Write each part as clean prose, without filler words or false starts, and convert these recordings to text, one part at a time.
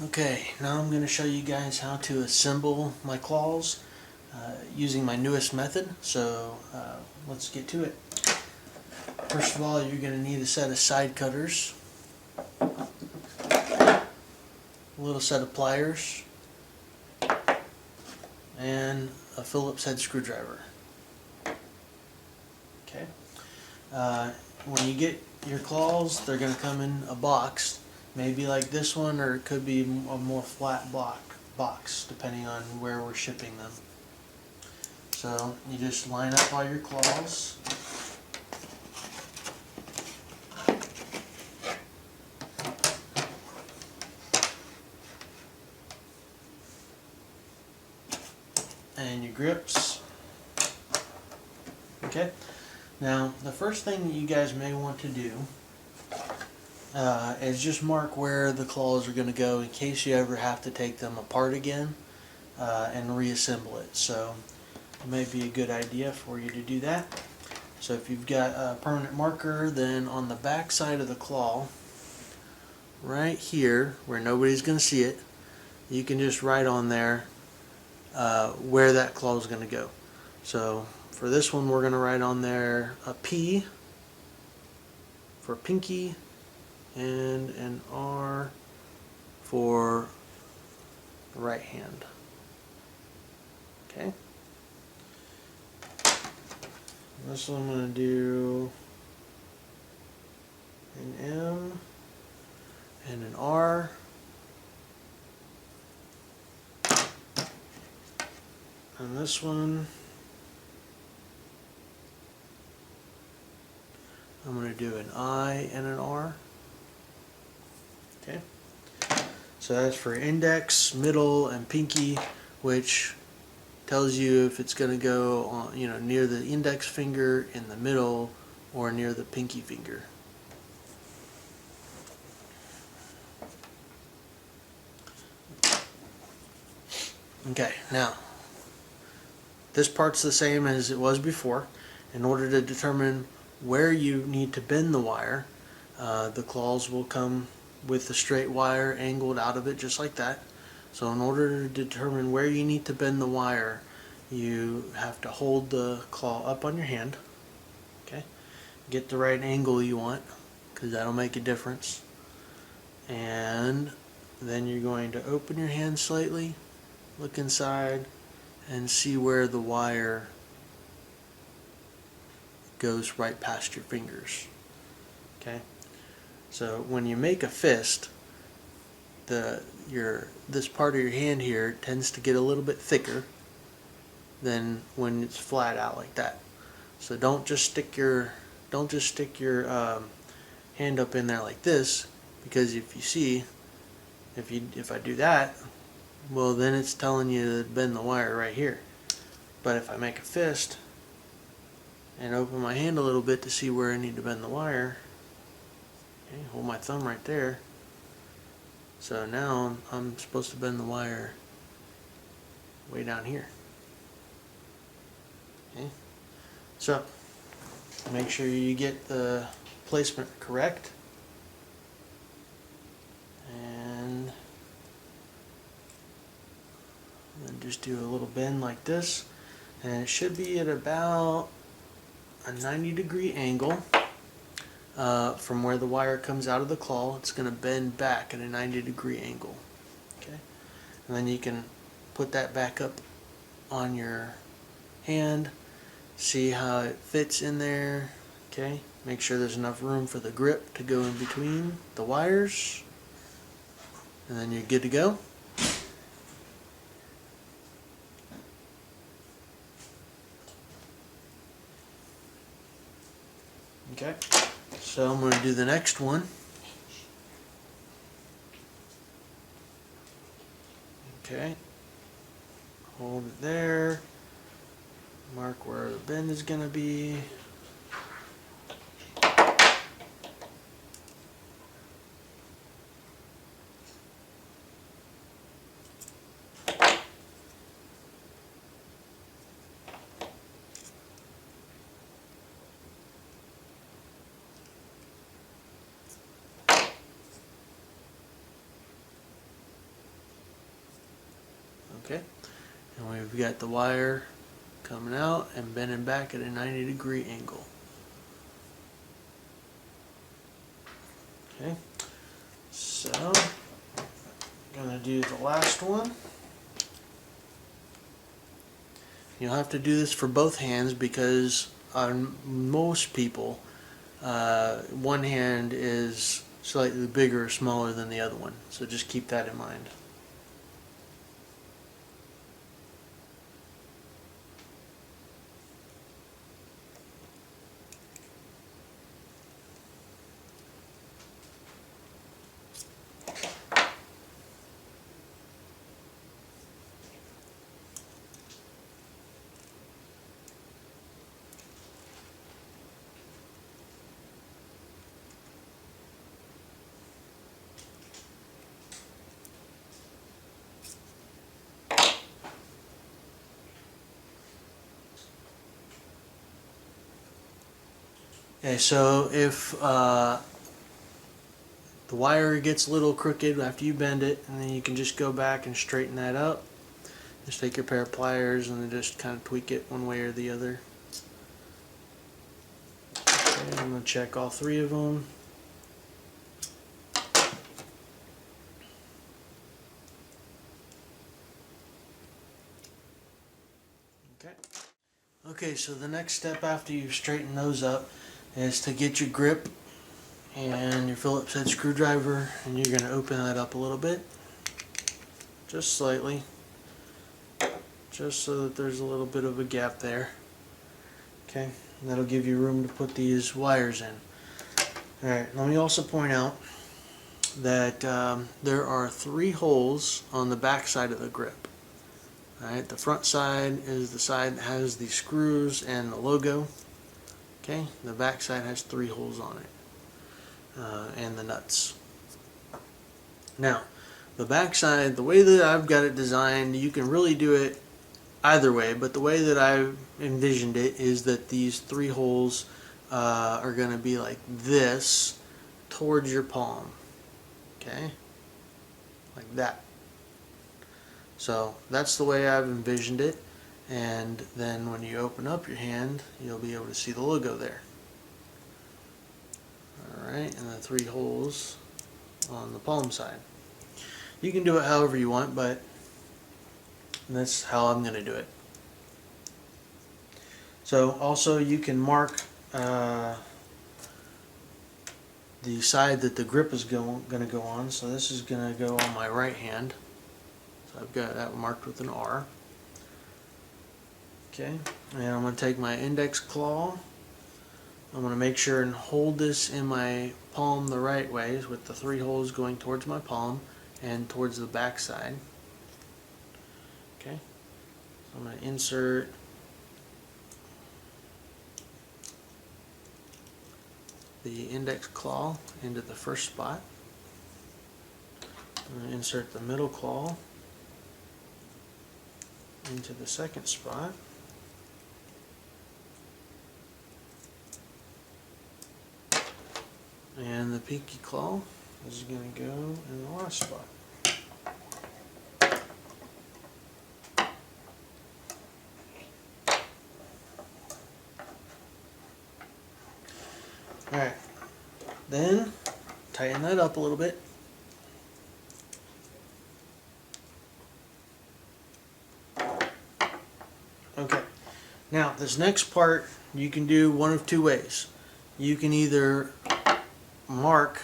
Okay, now I'm going to show you guys how to assemble my claws using my newest method. So let's get to it. First of all, you're going to need a set of side cutters, a little set of pliers, and a Phillips head screwdriver. Okay. When you get your claws, they're going to come in a box, maybe like this one, or it could be a more flat box, depending on where we're shipping them. So you just line up all your claws. And your grips. Okay. Now the first thing that you guys may want to do is just mark where the claws are going to go in case you ever have to take them apart again and reassemble it. So it may be a good idea for you to do that. So if you've got a permanent marker, then on the back side of the claw, right here where nobody's going to see it, you can just write on there where that claw is going to go. So for this one, we're going to write on there a P for pinky and an R for the right hand. Okay. This one I'm going to do an M and an R. And this one I'm going to do an I and an R. Okay. So that's for index, middle, and pinky, which tells you if it's going to go on, near the index finger, in the middle, or near the pinky finger. Okay, now this part's the same as it was before. In order to determine where you need to bend the wire, the claws will come with the straight wire angled out of it just like that. So in order to determine where you need to bend the wire, you have to hold the claw up on your hand. Okay, get the right angle you want, because that'll make a difference. And then you're going to open your hand slightly, look inside, and see where the wire goes right past your fingers. Okay, so when you make a fist, this part of your hand here tends to get a little bit thicker than when it's flat out like that. So don't just stick your hand up in there like this, because if I do that, well, then it's telling you to bend the wire right here. But if I make a fist and open my hand a little bit to see where I need to bend the wire, okay, hold my thumb right there. So now I'm supposed to bend the wire way down here. Okay. So make sure you get the placement correct, and then just do a little bend like this, and it should be at about a 90-degree angle from where the wire comes out of the claw. It's going to bend back at a 90-degree angle. Okay, and then you can put that back up on your hand, see how it fits in there. Okay, make sure there's enough room for the grip to go in between the wires, and then you're good to go. Okay, so I'm going to do the next one. Okay, hold it there, mark where the bend is going to be. Okay, and we've got the wire coming out and bending back at a 90-degree angle. Okay, so I'm going to do the last one. You'll have to do this for both hands because on most people, one hand is slightly bigger or smaller than the other one. So just keep that in mind. Okay, so if the wire gets a little crooked after you bend it, and then you can just go back and straighten that up. Just take your pair of pliers and then just kind of tweak it one way or the other. Okay, I'm going to check all three of them. Okay. Okay, so the next step after you've straightened those up is to get your grip and your Phillips head screwdriver, and you're going to open that up a little bit, just slightly, just so that there's a little bit of a gap there. Okay, and that'll give you room to put these wires in. Alright, let me also point out that there are 3 holes on the back side of the grip. Alright, the front side is the side that has the screws and the logo. Okay, the back side has 3 holes on it. And the nuts. Now, the back side, the way that I've got it designed, you can really do it either way, but the way that I've envisioned it is that these 3 holes are going to be like this towards your palm. Okay, like that. So that's the way I've envisioned it, and then when you open up your hand, you'll be able to see the logo there. Alright, and the 3 holes on the palm side. You can do it however you want, but that's how I'm going to do it. So also you can mark the side that the grip is going to go on. So this is going to go on my right hand. So I've got that marked with an R. Okay, and I'm going to take my index claw. I'm going to make sure and hold this in my palm the right way, with the 3 holes going towards my palm and towards the back side. Okay, so I'm going to insert the index claw into the first spot. I'm going to insert the middle claw into the second spot. And the pinky claw is going to go in the last spot. Alright, then tighten that up a little bit. Okay, now this next part you can do one of 2 ways. You can either mark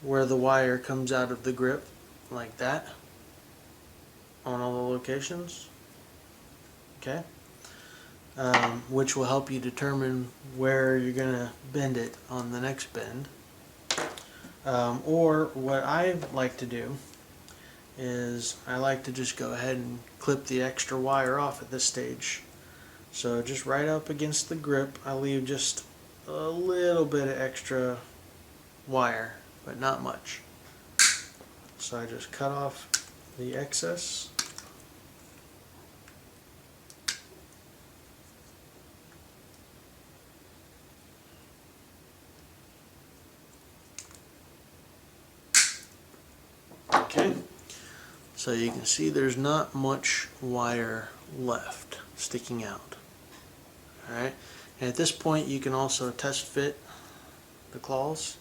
where the wire comes out of the grip like that on all the locations, okay, which will help you determine where you're going to bend it on the next bend. Or what I like to do is I like to just go ahead and clip the extra wire off at this stage. So just right up against the grip, I leave just a little bit of extra wire, but not much. So I just cut off the excess. Okay, So you can see there's not much wire left sticking out. Alright, and at this point you can also test fit the claws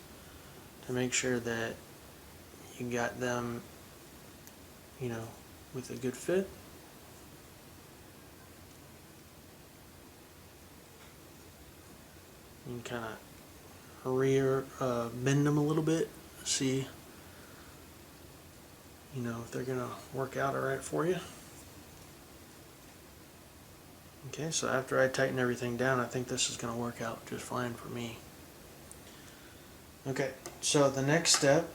to make sure that you got them, you know, with a good fit. You can kind of bend them a little bit, see, you know, if they're gonna work out alright for you. Okay, so after I tighten everything down, I think this is gonna work out just fine for me. Okay, so the next step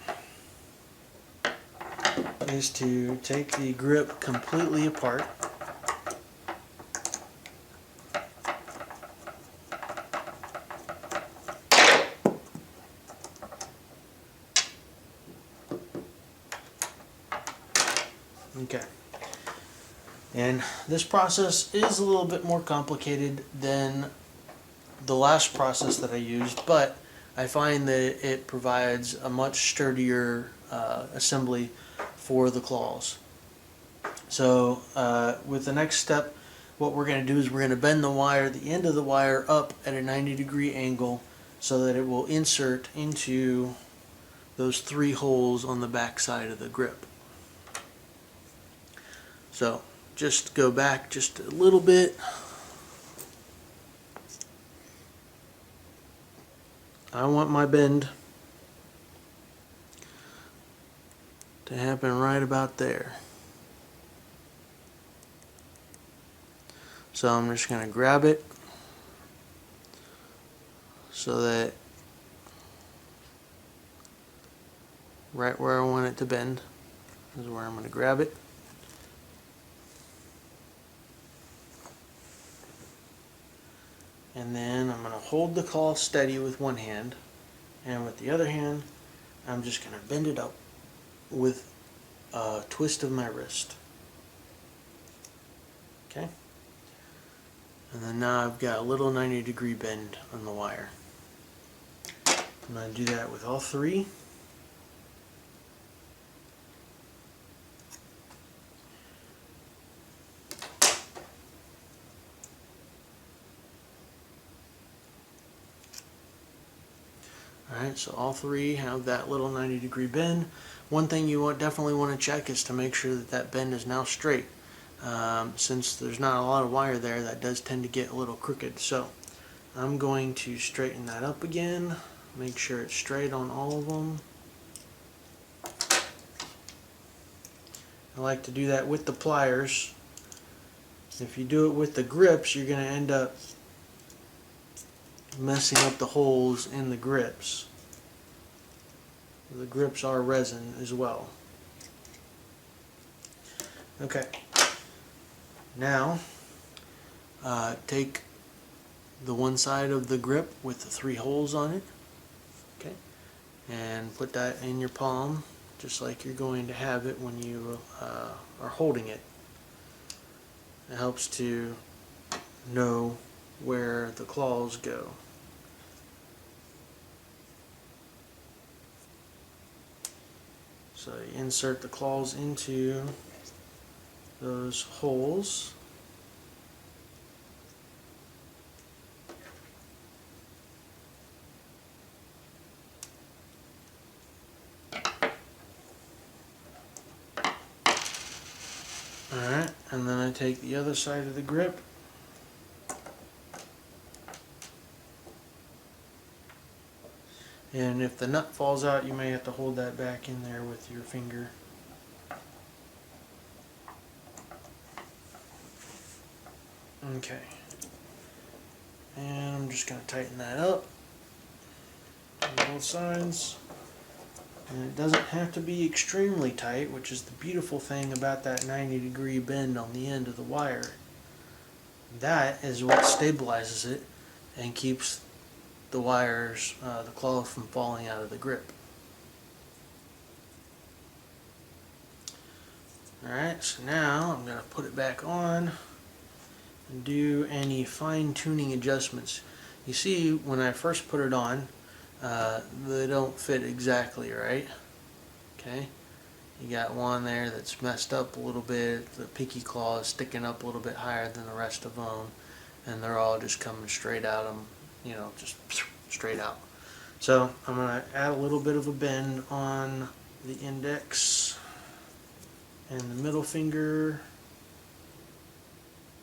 is to take the grip completely apart. Okay, and this process is a little bit more complicated than the last process that I used, but I find that it provides a much sturdier assembly for the claws. So with the next step, what we're going to do is we're going to bend the wire, the end of the wire, up at a 90-degree angle so that it will insert into those 3 holes on the back side of the grip. So just go back just a little bit. I want my bend to happen right about there. So I'm just going to grab it so that right where I want it to bend is where I'm going to grab it. And then I'm going to hold the claw steady with one hand, and with the other hand I'm just going to bend it up with a twist of my wrist. Okay? And then now I've got a little 90-degree bend on the wire. I'm going to do that with all 3. Alright, so all 3 have that little 90-degree bend. One thing you definitely want to check is to make sure that that bend is now straight. Since there's not a lot of wire there, that does tend to get a little crooked. So I'm going to straighten that up again, make sure it's straight on all of them. I like to do that with the pliers. If you do it with the grips, you're going to end up messing up the holes in the grips. The grips are resin as well. Okay, now take the one side of the grip with the 3 holes on it, okay, and put that in your palm just like you're going to have it when you are holding it. It helps to know where the claws go. So you insert the claws into those holes. Alright, and then I take the other side of the grip. And if the nut falls out, you may have to hold that back in there with your finger. Okay. And I'm just going to tighten that up on both sides. And it doesn't have to be extremely tight, which is the beautiful thing about that 90-degree bend on the end of the wire. That is what stabilizes it and keeps the wires, the claw from falling out of the grip. Alright, so now I'm going to put it back on and do any fine-tuning adjustments. You see, when I first put it on, they don't fit exactly right. Okay, You got one there that's messed up a little bit. The pinky claw is sticking up a little bit higher than the rest of them, and they're all just coming straight out of them, you know, just straight out. So I'm going to add a little bit of a bend on the index and the middle finger.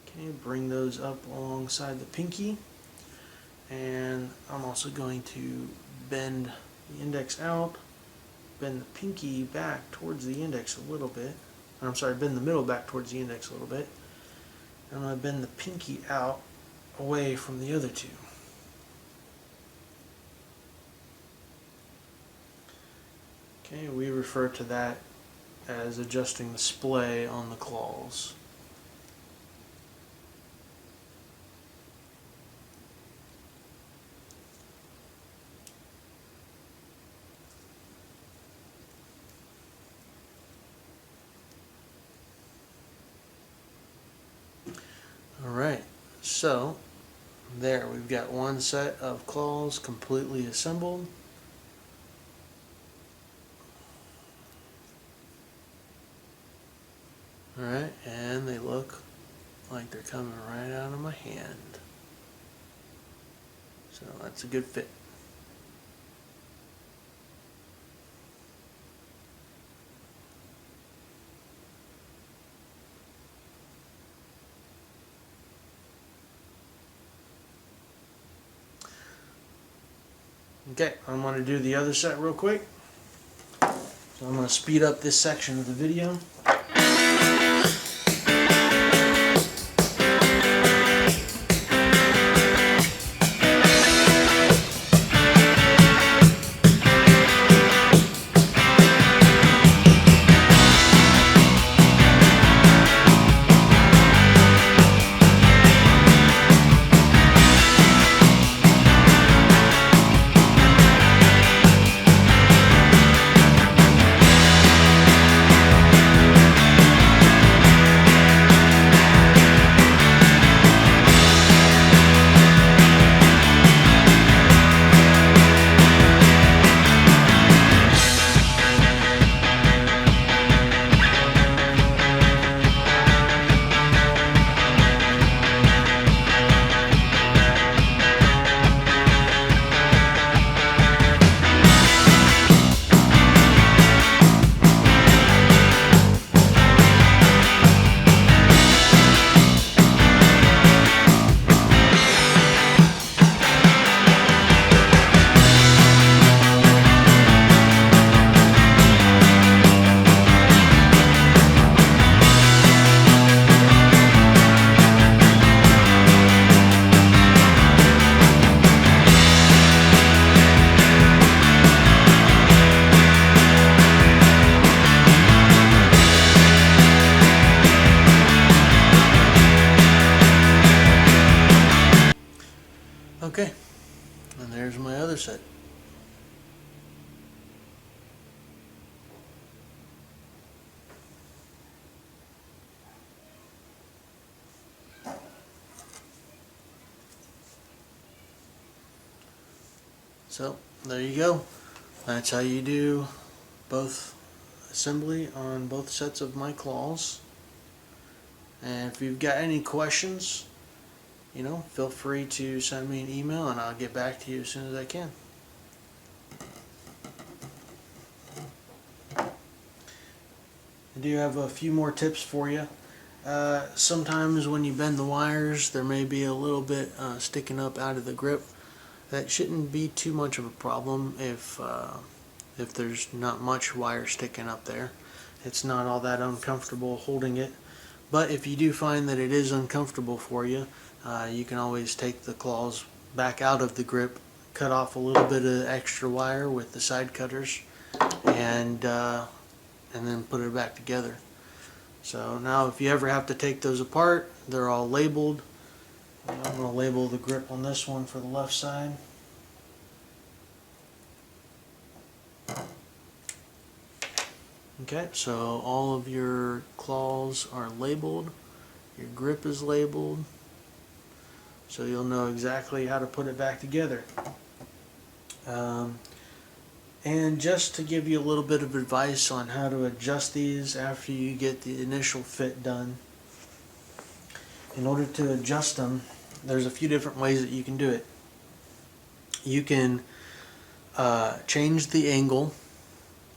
Okay, bring those up alongside the pinky, and I'm also going to bend the index out, bend the pinky back towards the index a little bit. I'm sorry, bend the middle back towards the index a little bit. I'm going to bend the pinky out away from the other two. Okay, we refer to that as adjusting the splay on the claws. Alright, so there we've got one set of claws completely assembled. Alright, and they look like they're coming right out of my hand. So that's a good fit. Okay, I'm going to do the other set real quick. So I'm going to speed up this section of the video. Okay, and there's my other set. So there you go. That's how you do both assembly on both sets of my claws. And if you've got any questions, you know, feel free to send me an email and I'll get back to you as soon as I can. I do have a few more tips for you. Sometimes when you bend the wires, there may be a little bit sticking up out of the grip. That shouldn't be too much of a problem if there's not much wire sticking up there. It's not all that uncomfortable holding it. But if you do find that it is uncomfortable for you, you can always take the claws back out of the grip, cut off a little bit of extra wire with the side cutters, and then put it back together. So now if you ever have to take those apart, they're all labeled. I'm going to label the grip on this one for the left side. Okay, so all of your claws are labeled, your grip is labeled, so you'll know exactly how to put it back together. And just to give you a little bit of advice on how to adjust these after you get the initial fit done, in order to adjust them, there's a few different ways that you can do it. You can change the angle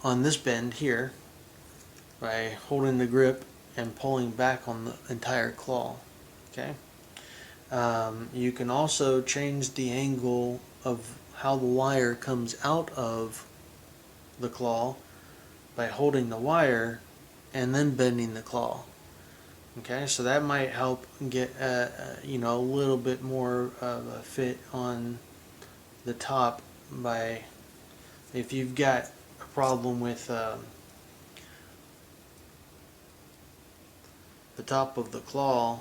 on this bend here by holding the grip and pulling back on the entire claw. Okay. You can also change the angle of how the wire comes out of the claw by holding the wire and then bending the claw. Okay, so that might help get you know, a little bit more of a fit on the top. By if you've got a problem with the top of the claw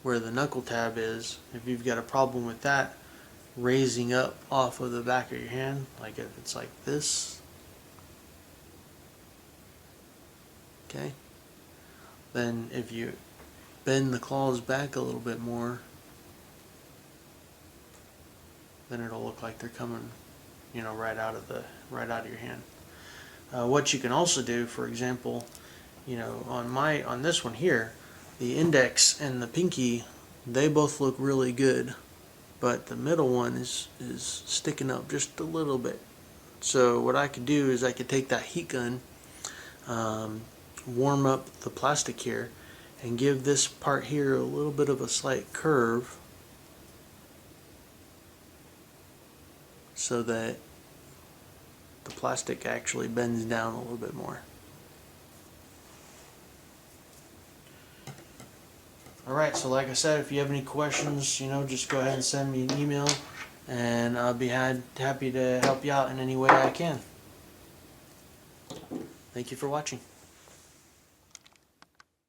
where the knuckle tab is, if you've got a problem with that raising up off of the back of your hand, like if it's like this, okay, then if you bend the claws back a little bit more, then it'll look like they're coming, you know, right out of your hand. What you can also do, for example, you know, on this one here, the index and the pinky, they both look really good, but the middle one is sticking up just a little bit. So what I could do is I could take that heat gun, warm up the plastic here, and give this part here a little bit of a slight curve so that the plastic actually bends down a little bit more. Alright, so like I said, if you have any questions, you know, just go ahead and send me an email, and I'll be happy to help you out in any way I can. Thank you for watching.